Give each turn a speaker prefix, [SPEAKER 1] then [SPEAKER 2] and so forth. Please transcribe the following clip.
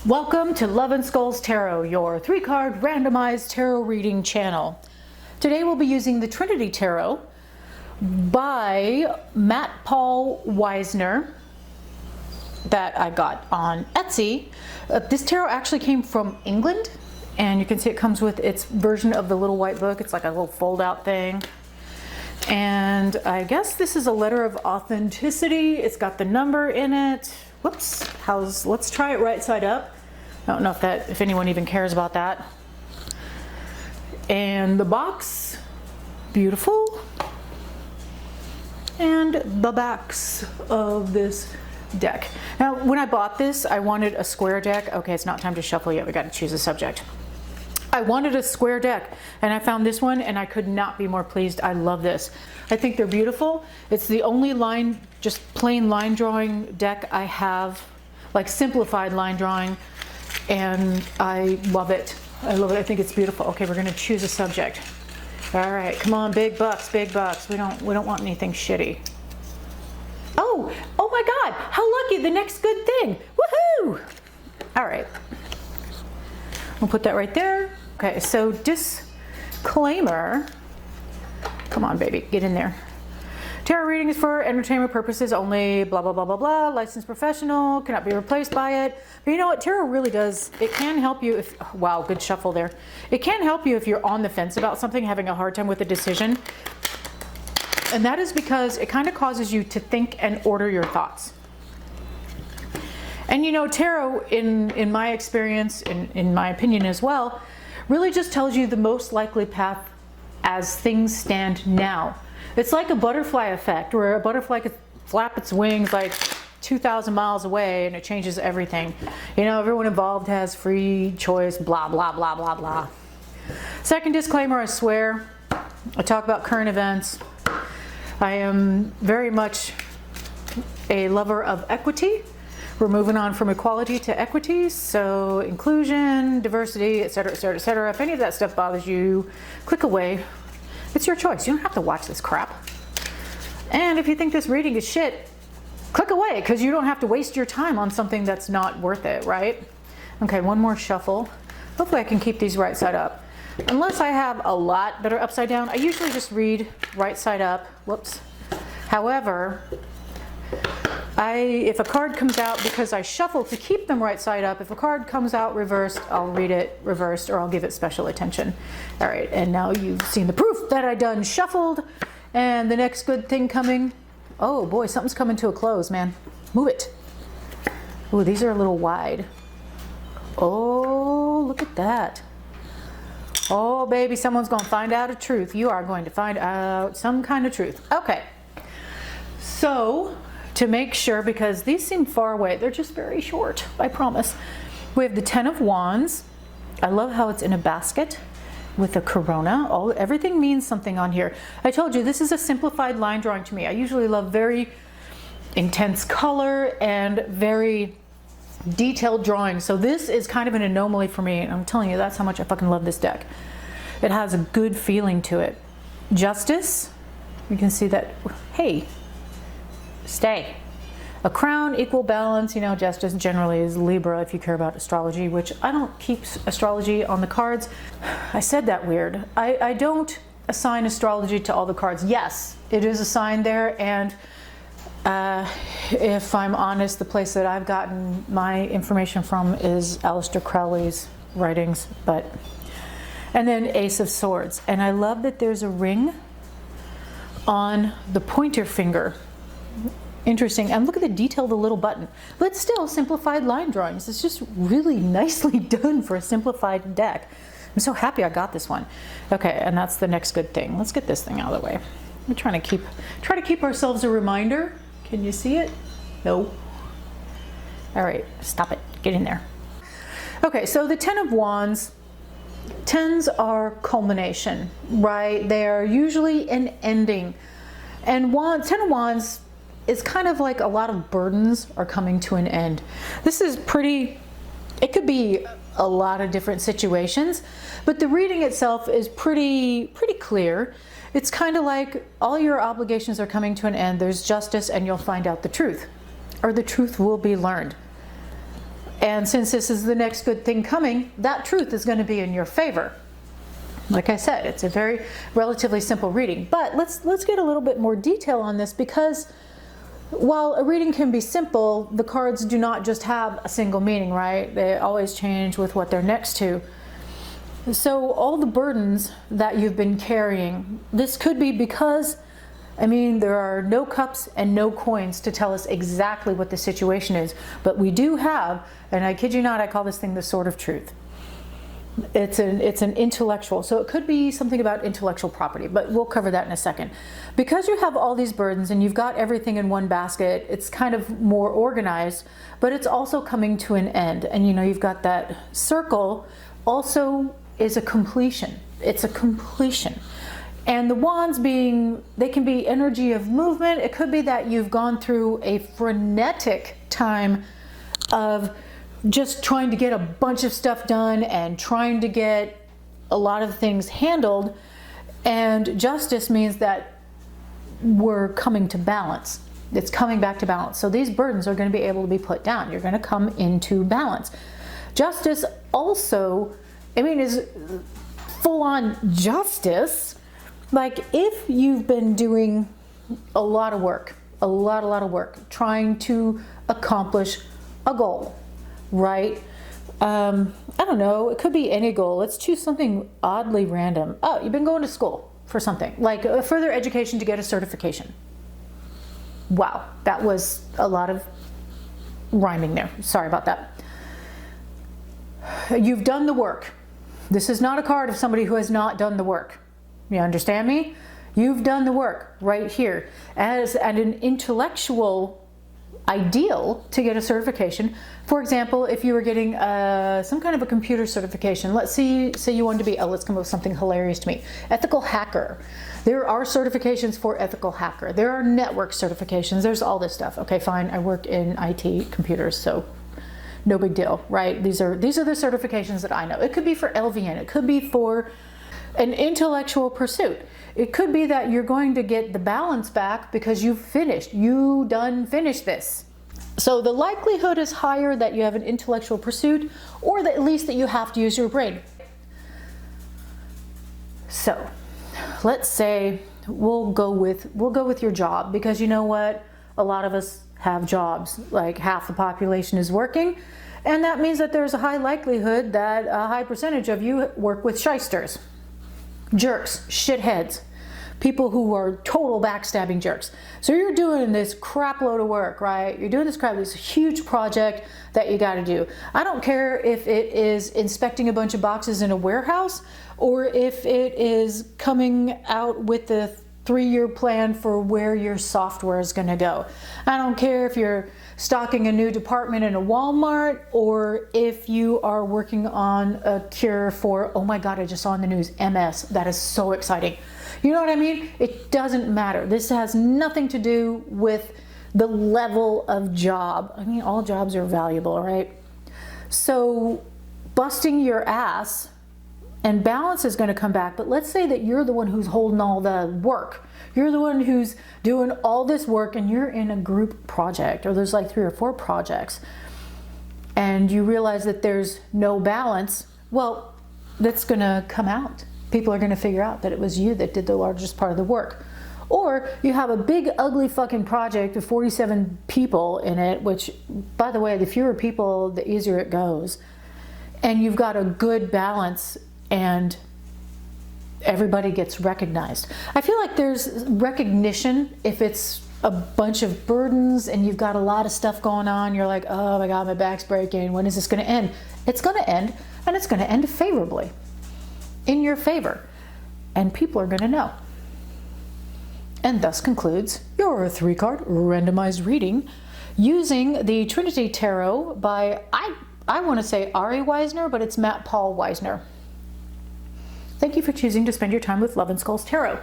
[SPEAKER 1] Welcome to Love and Skulls Tarot, your 3-card randomized tarot reading channel. Today we'll be using the Trinity Tarot by Matt Paul Weisner that I got on Etsy. This tarot actually came from England, and you can see it comes with its version of the little white book. It's like a little fold-out thing. And I guess this is a letter of authenticity. It's got the number in it. Whoops, let's try it right side up. I don't know if anyone even cares about that. And the box, beautiful. And the backs of this deck. Now, when I bought this, I wanted a square deck. Okay, it's not time to shuffle yet. We got to choose a subject. I wanted a square deck, and I found this one, and I could not be more pleased. I love this. I think they're beautiful. It's the only just plain line drawing deck I have, like simplified line drawing, and I love it. I love it. I think it's beautiful. Okay, we're gonna choose a subject. All right, come on, big bucks, big bucks. We don't want anything shitty. Oh my God! How lucky! The next good thing. Woohoo! All right, we'll put that right there. Okay, so disclaimer. Come on, baby, get in there. Tarot reading is for entertainment purposes only, blah, blah, blah, blah, blah. Licensed professional, cannot be replaced by it. But you know what, tarot really does, it can help you if, wow, good shuffle there. It can help you if you're on the fence about something, having a hard time with a decision. And that is because it kind of causes you to think and order your thoughts. And you know, tarot, in my experience, in my opinion as well, really just tells you the most likely path as things stand now. It's like a butterfly effect, where a butterfly could flap its wings like 2,000 miles away and it changes everything. You know, everyone involved has free choice, blah, blah, blah, blah, blah. Second disclaimer, I swear, I talk about current events. I am very much a lover of equity. We're moving on from equality to equity, so inclusion, diversity, etc., etc., etc. If any of that stuff bothers you, click away. It's your choice. You don't have to watch this crap. And if you think this reading is shit, click away, because you don't have to waste your time on something that's not worth it, right? Okay, one more shuffle. Hopefully I can keep these right side up. Unless I have a lot that are upside down, I usually just read right side up. Whoops. However, if a card comes out, because I shuffle to keep them right side up, if a card comes out reversed, I'll read it reversed, or I'll give it special attention. All right, and now you've seen the proof that I done shuffled, and the next good thing coming. Oh boy, something's coming to a close, man. Move it. Oh, these are a little wide. Oh, look at that. Oh, baby, someone's going to find out a truth. You are going to find out some kind of truth. Okay, so to make sure, because these seem far away, they're just very short, I promise. We have the 10 of Wands. I love how it's in a basket with a corona. Everything means something on here. I told you, this is a simplified line drawing to me. I usually love very intense color and very detailed drawing. So this is kind of an anomaly for me. And I'm telling you, that's how much I fucking love this deck. It has a good feeling to it. Justice, you can see that, hey, stay. A crown, equal balance. You know, justice generally is Libra if you care about astrology, which I don't keep astrology on the cards. I said that weird. I don't assign astrology to all the cards. Yes, it is assigned there, and if I'm honest, the place that I've gotten my information from is Aleister Crowley's writings, and then Ace of Swords. And I love that there's a ring on the pointer finger. Interesting. And look at the detail of the little button. But still, simplified line drawings. It's just really nicely done for a simplified deck. I'm so happy I got this one. Okay, and that's the next good thing. Let's get this thing out of the way. We're trying to keep ourselves a reminder. Can you see it? No. All right, stop it. Get in there. Okay, so the 10 of Wands. 10s are culmination, right? They are usually an ending. And 10 of Wands is kind of like a lot of burdens are coming to an end. This is it could be a lot of different situations, but the reading itself is pretty clear. It's kind of like all your obligations are coming to an end. There's justice, and you'll find out the truth, or the truth will be learned. And since this is the next good thing coming, that truth is going to be in your favor. Like I said, it's a very relatively simple reading. But let's get a little bit more detail on this, because while a reading can be simple, the cards do not just have a single meaning, right? They always change with what they're next to. So all the burdens that you've been carrying, this could be because, I mean, there are no cups and no coins to tell us exactly what the situation is. But we do have, and I kid you not, I call this thing the sword of truth. It's an intellectual, so it could be something about intellectual property, but we'll cover that in a second. Because you have all these burdens and you've got everything in one basket, it's kind of more organized, but it's also coming to an end. And you know, you've got that circle also is a completion. It's a completion. And the wands being, they can be energy of movement. It could be that you've gone through a frenetic time of just trying to get a bunch of stuff done and trying to get a lot of things handled. And justice means that we're coming to balance. It's coming back to balance. So these burdens are going to be able to be put down. You're going to come into balance. Justice also, I mean, is full-on justice. Like if you've been doing a lot of work, a lot of work, trying to accomplish a goal, right? I don't know, it could be any goal. Let's choose something oddly random. Oh, you've been going to school for something, like a further education to get a certification. Wow, that was a lot of rhyming there. Sorry about that. You've done the work. This is not a card of somebody who has not done the work. You understand me? You've done the work right here. As an intellectual ideal to get a certification. For example, if you were getting some kind of a computer certification, let's say you wanted to be, let's come up with something hilarious to me, ethical hacker. There are certifications for ethical hacker. There are network certifications. There's all this stuff. Okay, fine. I work in IT computers, so no big deal, right? These are the certifications that I know. It could be for LVN. It could be for an intellectual pursuit. It could be that you're going to get the balance back because you've finished. You done finished this. So the likelihood is higher that you have an intellectual pursuit, or that at least that you have to use your brain. So let's say we'll go with your job, because you know what? A lot of us have jobs. Like half the population is working, and that means that there's a high likelihood that a high percentage of you work with shysters. Jerks, shitheads, people who are total backstabbing jerks. So you're doing this crap load of work, right? You're doing this huge project that you got to do. I don't care if it is inspecting a bunch of boxes in a warehouse, or if it is coming out with the 3-year plan for where your software is going to go. I don't care if you're stocking a new department in a Walmart, or if you are working on a cure for, oh my God, I just saw on the news, MS. That is so exciting. You know what I mean? It doesn't matter. This has nothing to do with the level of job. I mean, all jobs are valuable, right? So busting your ass and balance is going to come back. But let's say that you're the one who's holding all the work. You're the one who's doing all this work, and you're in a group project, or there's like 3 or 4 projects, and you realize that there's no balance. Well, that's going to come out. People are going to figure out that it was you that did the largest part of the work. Or you have a big, ugly fucking project with 47 people in it, which, by the way, the fewer people, the easier it goes. And you've got a good balance, and everybody gets recognized. I feel like there's recognition if it's a bunch of burdens and you've got a lot of stuff going on. You're like, oh my God, my back's breaking. When is this going to end? It's going to end, and it's going to end favorably, in your favor. And people are going to know. And thus concludes your 3-card randomized reading using the Trinity Tarot by, I want to say Ari Weisman, but it's Matt Paul Weisner. Thank you for choosing to spend your time with Love and Skulls Tarot.